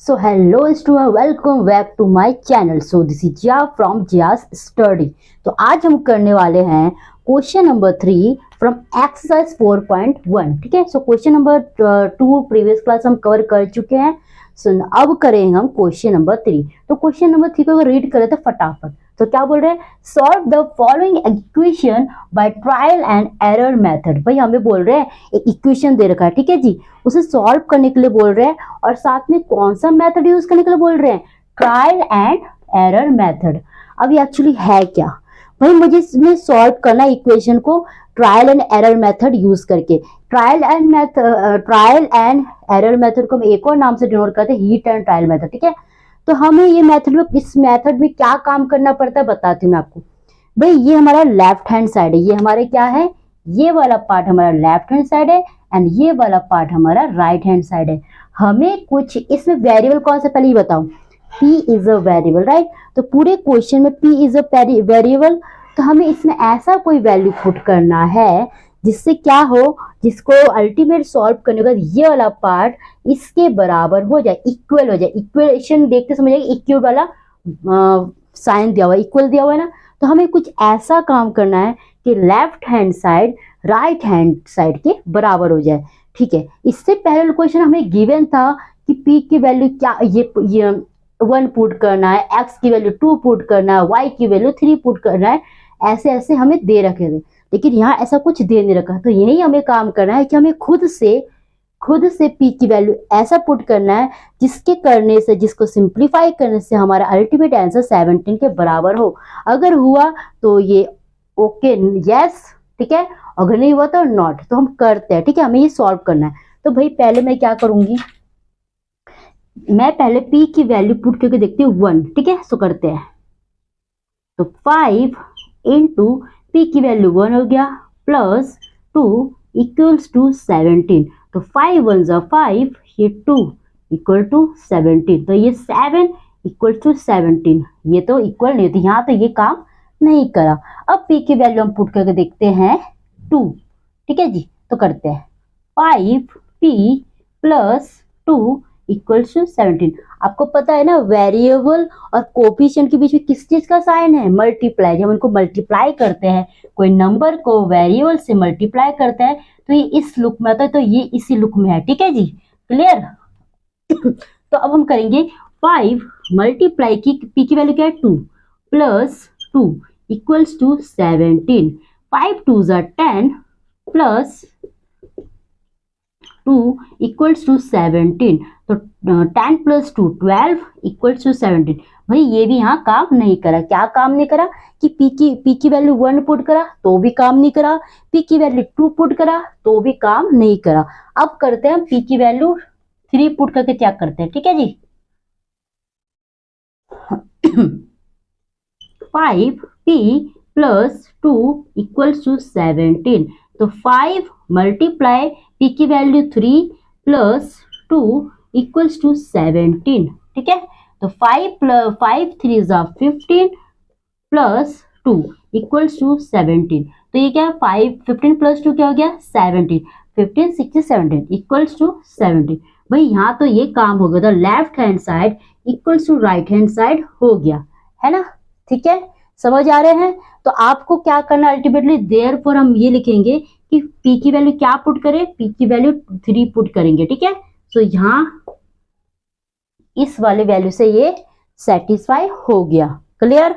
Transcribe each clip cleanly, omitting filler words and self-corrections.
So hello student, welcome back to my channel. So this is Jia from Jia's Study. तो आज हम करने वाले हैं क्वेश्चन नंबर 3 फ्रॉम एक्सरसाइज 4.1. ठीक है. So question number 2 previous class हम कवर कर चुके हैं. सो अब करेंगे हम क्वेश्चन नंबर 3. तो क्वेश्चन नंबर 3 को रीड कर लेते हैं फटाफट. तो क्या बोल रहे हैं, solve the following equation by trial and error method. भाई हमें बोल रहे हैं एक इक्वेशन दे रखा है, ठीक है जी, उसे सॉल्व करने के लिए बोल रहे हैं और साथ में कौन सा मेथड यूज करने के लिए बोल रहे हैं, ट्रायल एंड एरर मेथड. अब ये एक्चुअली है क्या भाई, मुझे इसमें सॉल्व करना इक्वेशन को trial and error method use करके. ट्रायल एंड एरर मेथड को हम एक और नाम से डिनोट करते हैं, हीट एंड ट्रायल मेथड. ठीक है. तो हमें ये मेथड में, इस मेथड में क्या काम करना पड़ता है बताती हूँ मैं आपको. भाई ये हमारा लेफ्ट हैंड साइड है, ये हमारे क्या है, ये वाला पार्ट हमारा लेफ्ट हैंड साइड है एंड ये वाला पार्ट हमारा राइट हैंड साइड है. हमें कुछ इसमें वेरिएबल कौन सा पहले ही बताओ, p is a variable, right. तो पूरे क्वेश्चन में p इज अ वेरिएबल. तो हमें इसमें ऐसा कोई वैल्यू पुट करना है जिससे क्या हो, जिसको अल्टीमेट सॉल्व करने के बाद ये वाला पार्ट इसके बराबर हो जाए, इक्वल हो जाए. इक्वेशन देखते समझ आएगा, इक्वल वाला साइन दिया हुआ, इक्वल दिया हुआ है ना. तो हमें कुछ ऐसा काम करना है कि left hand side right hand side के बराबर हो जाए. ठीक है. इससे पहले क्वेश्चन हमें गिवन था कि p की वैल्यू क्या, ये 1 पुट करना है, x की वैल्यू 2 पुट करना है, y की वैल्यू 3 पुट करना है. ऐसे ऐसे हमें दे रखे थे, लेकिन यहाँ ऐसा कुछ दे नहीं रखा. तो यही हमें काम करना है कि हमें खुद से p की वैल्यू ऐसा पुट करना है जिसके करने से, जिसको सिंप्लीफाई करने से हमारा अल्टीमेट आंसर 17 के बराबर हो. अगर हुआ तो ये ओके, यस, ठीक है. अगर नहीं हुआ तो नॉट. तो हम करते हैं, ठीक है, हमें ये सॉल्व करना है. तो भाई पहले मैं क्या करूंगी, मैं पहले p की वैल्यू पुट करके देखती हूँ 1. ठीक है. सो करते हैं. तो 5 इंटू p की वैल्यू 1 हो गया प्लस 2 इक्वल्स टू 17. तो 5 1 जा 5, ये 2 इक्वल टू 17. तो ये 7 इक्वल टू 17, ये तो इक्वल नहीं होती, यहाँ तो ये काम नहीं करा. अब p की वैल्यू हम पुट करके देखते हैं 2. ठीक है जी. तो करते हैं 5p प्लस 2 इक्वल्स टू 17. आपको पता है ना, वेरिएबल और कोफिशिएंट के बीच में किस चीज का साइन है, मल्टीप्लाई. जब उनको मल्टीप्लाई करते हैं, कोई नंबर को वेरिएबल से मल्टीप्लाई करते हैं तो ये इस लुक में आता है, तो ये इसी लुक में है. ठीक है जी, क्लियर. तो अब हम करेंगे 5 मल्टीप्लाई की p की वैल्यू क्या है 2 प्लस 2 इक्वल्स टू 17. 5 2 जा 10 प्लस 2 इक्वल्स टू 17. तो 10 प्लस 2 12 इक्वल्स टू 17. भाई ये भी यहाँ काम नहीं करा. क्या काम नहीं करा कि p की वैल्यू 1 पुट करा तो भी काम नहीं करा, p की वैल्यू 2 पुट करा तो भी काम नहीं करा. अब करते हैं p की वैल्यू 3 पुट करके चेक करते हैं. ठीक है जी. 5p plus 2 equals to 17. तो 5 मल्टीप्लाई p की वैल्यू 3 प्लस 2 इक्वल्स टू 17. ठीक है. तो 5 3 जा 15 प्लस 2 इक्वल्स टू 17. तो ये क्या, 15 प्लस 2 क्या हो गया 17. 15 16 17 इक्वल्स टू 17. भाई यहाँ तो ये काम हो गया था, left hand side equals to right hand side हो गया है ना. ठीक है, समझ आ रहे हैं. तो आपको क्या करना अल्टीमेटली, देयरफॉर हम ये लिखेंगे कि p की वैल्यू क्या पुट करें, p की वैल्यू 3 पुट करेंगे. ठीक है. तो यहाँ इस वाले वैल्यू से ये सेटिस्फाई हो गया. क्लियर,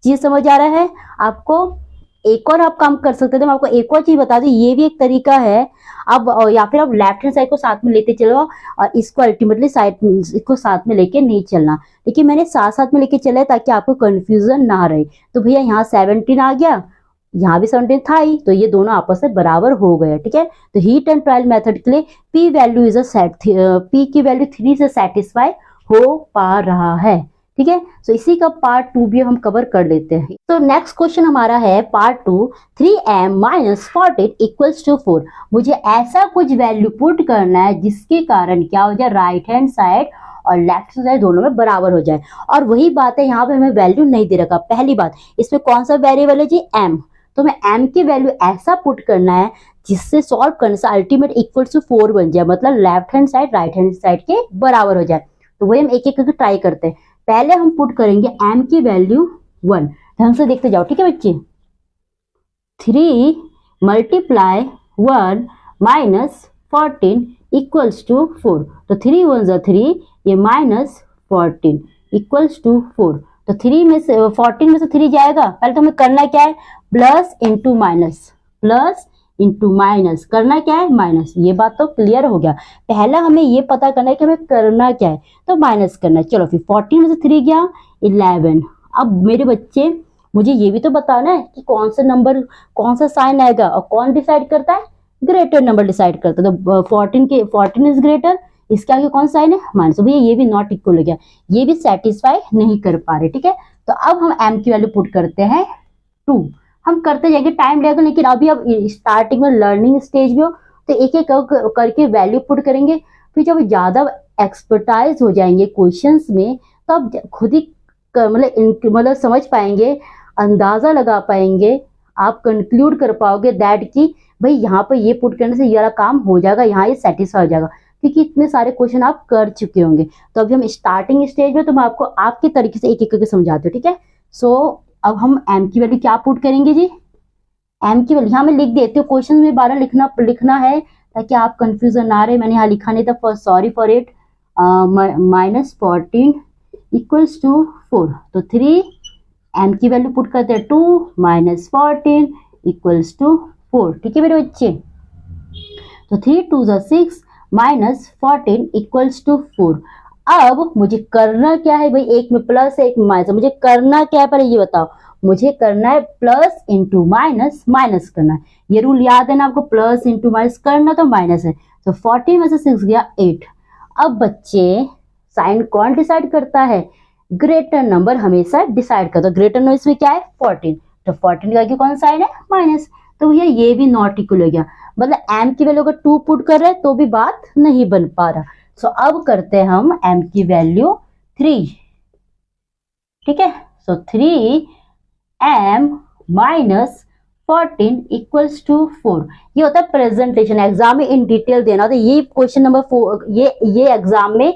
चीज समझ आ रहा है आपको. एक और आप काम कर सकते थे, मैं आपको एक और चीज बता दूं, ये भी एक तरीका है. अब या फिर आप लेफ्ट हैंड साइड को साथ में लेते चलो और इसको अल्टीमेटली साइड इसको साथ में लेके नहीं चलना, लेकिन मैंने साथ साथ में लेके चला है ताकि आपको कंफ्यूजन ना रहे. तो भैया यहाँ 17 आ गया, यहाँ भी 17 था ही, तो ये दोनों आपस में बराबर हो गए. ठीक है. तो हीट एंड ट्रायल मेथड के लिए p वैल्यू इज p की वैल्यू 3 से सेटिस्फाई हो पा रहा है. ठीक है. सो इसी का पार्ट 2 भी हम कवर कर लेते हैं. तो नेक्स्ट क्वेश्चन हमारा है part 2. 3m minus 14 equals to 4. मुझे ऐसा कुछ वैल्यू पुट करना है जिसके कारण क्या हो जाए, राइट हैंड साइड और लेफ्ट साइड दोनों में बराबर हो जाए. और वही बात है, यहाँ पे हमें वैल्यू नहीं दे रखा. पहली बात, इसमें कौन सा वेरिएबल है जी, m. तो मैं m की वैल्यू ऐसा पुट करना है जिससे सॉल्व करने से अल्टीमेट इक्वल टू 4 बन जाए, मतलब left hand side right hand side के बराबर हो जाए. तो वही हम एक एक करके ट्राई करते हैं। पहले हम पुट करेंगे m की वैल्यू 1, ढंग से देखते जाओ, ठीक है बच्चे। 3 मल्टीप्लाई 1 माइनस 14 इक्वल्स टू 4, तो 3 1 ज़ा 3, ये माइनस 14 इक्वल्स टू 4, तो 3 में से 14 में से 3 जाएगा। पहले तो हमें करना क्या है, plus into minus, plus into minus, करना क्या है माइनस। ये बात तो क्लियर हो गया। पहला हमें ये पता करना है कि हमें करना क्या है, तो माइनस करना है। चलो फिर 14 में से 3 गया 11। अब मेरे बच्चे मुझे ये भी तो बताना है कि कौन सा नंबर, कौन सा साइन आएगा, और कौन डिसाइड करता है, ग्रेटर नंबर डिसाइड करता है। तो 14 इज ग्रेटर, इसके आगे कौन साइन है, माइनस। तो भैया ये भी नॉट इक्वल हो गया, ये भी सेटिस्फाई नहीं कर पा रहे, ठीक है। तो अब हम m की वैल्यू पुट करते हैं 2। हम करते जाएंगे, टाइम लगेगा, लेकिन अभी अब स्टार्टिंग में लर्निंग स्टेज में हो तो एक एक करके वैल्यू पुट करेंगे। फिर जब ज्यादा एक्सपर्टाइज हो जाएंगे क्वेश्चंस में, तो आप खुद ही मतलब समझ पाएंगे, अंदाजा लगा पाएंगे, आप कंक्लूड कर पाओगे दैट कि भाई यहाँ पर ये पुट करने से ये काम हो जाएगा, यहाँ ये सेटिस्फाई हो जाएगा, क्योंकि इतने सारे क्वेश्चन आप कर चुके होंगे। तो अभी हम स्टार्टिंग स्टेज में, तो मैं आपको आपके तरीके से एक एक करके समझाती हूँ, ठीक है। सो अब हम m की वैल्यू क्या पुट करेंगे जी, m की वैल्यू यहाँ मैं लिख देती हूँ, क्वेश्चन में 12 लिखना है ताकि आप कंफ्यूजन ना रहे। मैंने यहाँ लिखा नहीं था, sorry for it. Minus 14 equals to 4, तो 3 m की वैल्यू पुट करते हैं 2 माइनस 14 इक्वल्स टू 4, ठीक है मेरे बच्चे। तो 3 2 ज़ा 6 माइनस 14 इक्वल्स टू 4। अब मुझे करना क्या है भाई, एक में प्लस है एक में माइनस है, मुझे करना क्या है पहले ये बताओ। मुझे करना है प्लस इंटू माइनस, माइनस करना है। ये रूल याद है ना आपको, प्लस इंटू माइनस करना तो माइनस है। तो 14 में से 6 गया 8। अब बच्चे साइन कौन डिसाइड करता है, ग्रेटर नंबर हमेशा डिसाइड करता है। ग्रेटर नंबर इसमें क्या है 14, तो 14 का कौन साइन है माइनस। तो भैया ये भी नॉट इक्वल हो गया, मतलब m की वैल्यू अगर 2 पुट कर रहे हैं तो भी बात नहीं बन पा रहा। सो अब करते हैं हम m की वैल्यू 3, ठीक है। सो 3m माइनस 14 इक्वल्स टू 4। ये होता है प्रेजेंटेशन, एग्जाम में इन डिटेल देना होता है। ये क्वेश्चन नंबर 4, ये एग्जाम में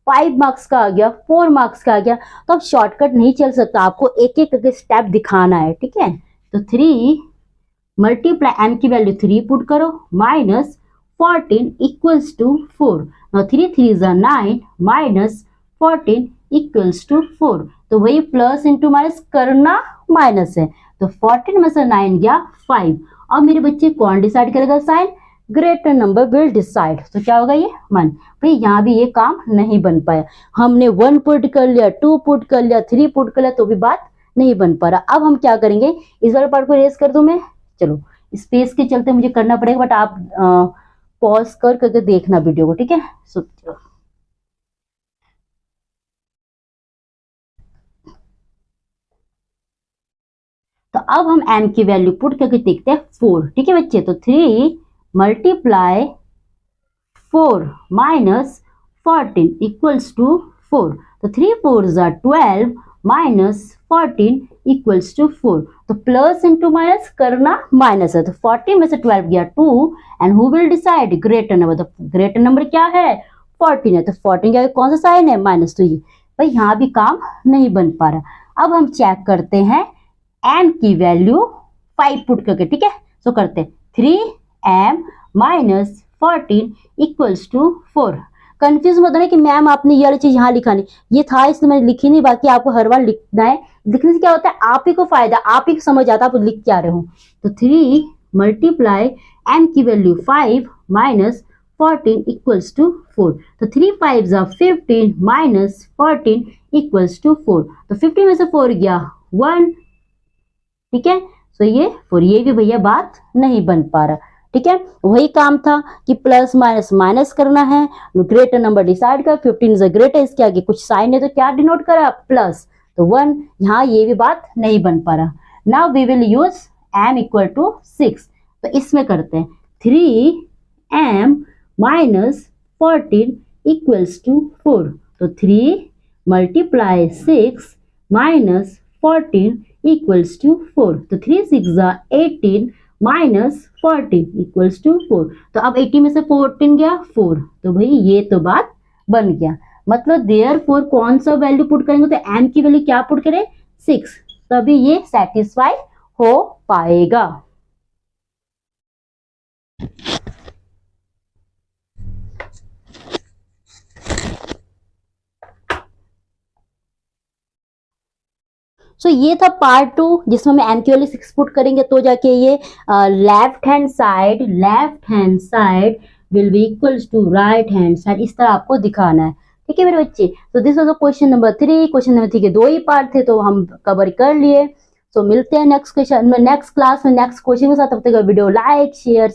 5 मार्क्स का आ गया, 4 मार्क्स का आ गया, तो अब शॉर्टकट नहीं चल सकता, आपको एक एक करके स्टेप दिखाना है, ठीक है। तो 3 मल्टीप्लाई m की वैल्यू 3 पुट करो माइनस 14 इक्वल्स टू 4। now 3 3 ज़ा 9 माइनस 14 इक्वल्स टू 4। तो वही प्लस इंटू माइनस करना माइनस है, तो 14 में से 9 गया 5। अब मेरे बच्चे कौन डिसाइड करेगा sign, greater number will decide. तो क्या होगा ये 1। भाई यहाँ भी ये काम नहीं बन पाया, हमने 1 पुट कर लिया, 2 पुट कर लिया, 3 पुट कर लिया, तो भी बात नहीं बन पा रहा। अब हम क्या करेंगे, इस वाले पार्ट को रेस कर दूं मैं, चलो स्पेस के चलते मुझे करना पड़ेगा, बट आप पॉज करके देखना वीडियो को, ठीक है। सो तो अब हम m की वैल्यू पुट करके देखते हैं 4, ठीक है बच्चे। तो 3 मल्टीप्लाई 4 माइनस 14 इक्वल्स टू 4। तो 3 4 ज़ा 12 माइनस 14 इक्वल्स टू 4। तो प्लस इंटू माइनस करना माइनस है, तो 14 में से 12 गया 2, and who will decide, greater number. तो ग्रेटर नंबर क्या है 14 है, तो 14 का कौन सा साइन है माइनस। तो ये भाई यहाँ भी काम नहीं बन पा रहा। अब हम चेक करते हैं m की वैल्यू 5 पुट करके, ठीक है। सो करते हैं 3m minus 14 equals to 4। Confuse मत होना कि मैम आपने ये वाली चीज यहाँ लिखा नहीं, ये था इसलिए मैंने लिखी नहीं, बाकी आपको हर बार लिखना है। लिखने से क्या होता है, आप ही को फायदा, आप ही को समझ आता है आप लिख क्या रहे हो। तो 3 मल्टीप्लाई m की वैल्यू 5 माइनस 14 इक्वल्स टू 4। तो 3 5 ज़ा 15 माइनस 14 इक्वल्स टू 4। तो 15 में से 4 गया 1, ठीक है। सो ये 4, ये भी भैया बात नहीं बन पा रहा, ठीक है। वही काम था कि प्लस माइनस माइनस करना है, ग्रेटर नंबर डिसाइड कर, 15 इज ग्रेटर, इसके आगे कुछ साइन है तो क्या डिनोट करा प्लस, तो 1। यहाँ ये भी बात नहीं बन पा रहा। Now we will use m equal to 6। तो इसमें करते हैं 3m माइनस 14 इक्वल्स टू 4। तो 3 मल्टीप्लाई 6 माइनस 14 इक्वल्स टू 4। तो 3 6 ज़ा 18 माइनस 14 इक्वल्स टू 4। तो अब 18 में से 14 गया 4, तो भाई ये तो बात बन गया। मतलब देयरफॉर कौन सा वैल्यू पुट करेंगे, तो m की वैल्यू क्या पुट करें 6, तभी ये सेटिस्फाई हो पाएगा। सो ये था पार्ट 2 जिसमें हम m की वैल्यू 6 पुट करेंगे तो जाके ये left hand side will be equals to right hand side, इस तरह आपको दिखाना है। ठीक है मेरे बच्चे, तो this was question number 3। Question number 3 के 2 ही पार्ट थे तो हम कवर कर लिए। सो मिलते हैं नेक्स्ट क्वेश्चन, नेक्स्ट क्लास में नेक्स्ट क्वेश्चन के साथ। तब तक वीडियो लाइक शेयर